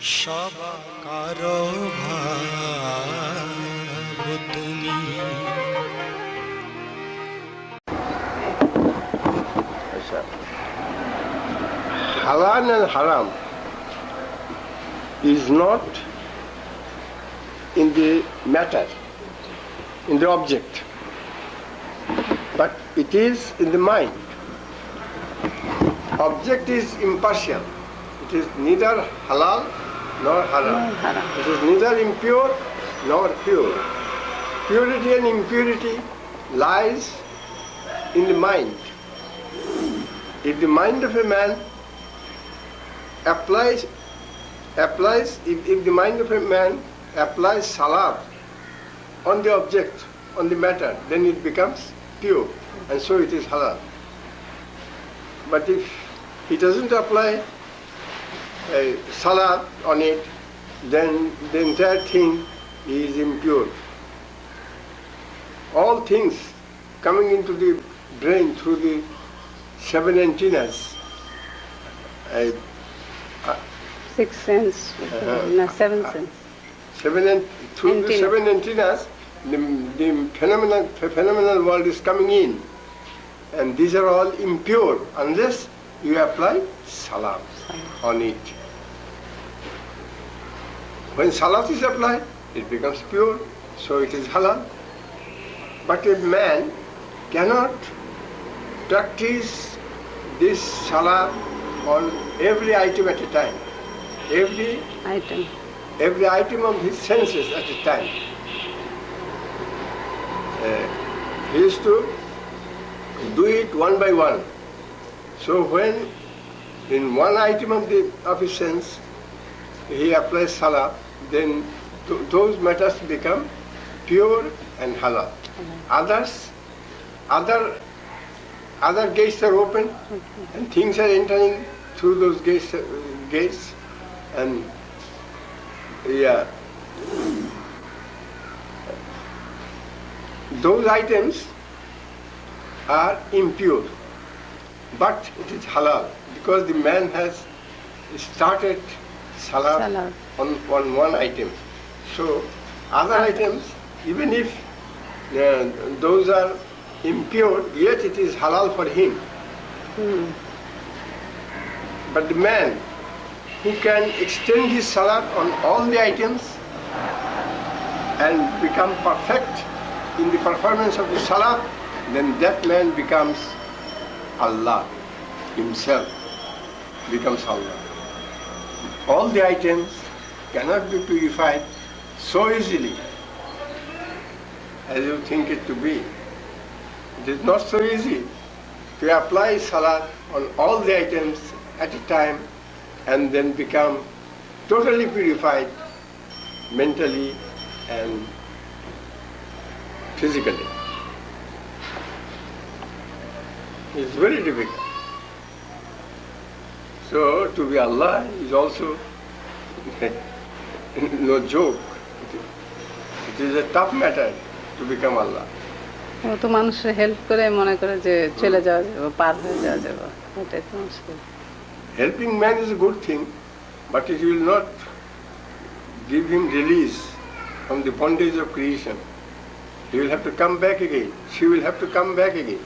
সবাকার ভাব তুমি। Halal and haram is not in the matter, in the object, but it is in the mind. Object is impartial. It is neither halal nor haram. It is neither impure nor pure. Purity and impurity lies in the mind. If the mind of a man if the mind of a man applies salat on the object, on the matter, then it becomes pure, and so it is halal. But if he doesn't apply salat on it, then the entire thing is impure. All things coming into the brain through the 7 antennas, Sixth sense, no, seventh sense. Through the 7 antennas, the phenomenal world is coming in, and these are all impure unless you apply salat on it. When salat is applied, it becomes pure, so it is halal. But a man cannot practice this salat on every item at a time. Every item of his senses at a time. He used to do it one by one. So when in one item of his sense he applies salah, then those matters become pure and halal. Other gates are open, and things are entering through those gates, and those items are impure, but it is halal because the man has started salat on one item. So other items, even if those are impure, yet it is halal for him. But the man who can extend his salat on all the items and become perfect in the performance of the salat, then that man becomes Allah himself, becomes Allah. All the items cannot be purified so easily as you think it to be. It is not so easy to apply salat on all the items at a time and then become totally purified mentally and physically. It's very difficult. So to be Allah is also no joke. It is a tough matter to become Allah. ও তো মানুষের help করে মনে করে যে চলে যাওয়া যাবে, পার হয়ে যাওয়া যাবে, এটাই তো মুশকিল। Helping man is a good thing, but it will not give him release from the bondage of creation. He will have to come back again. She will have to come back again.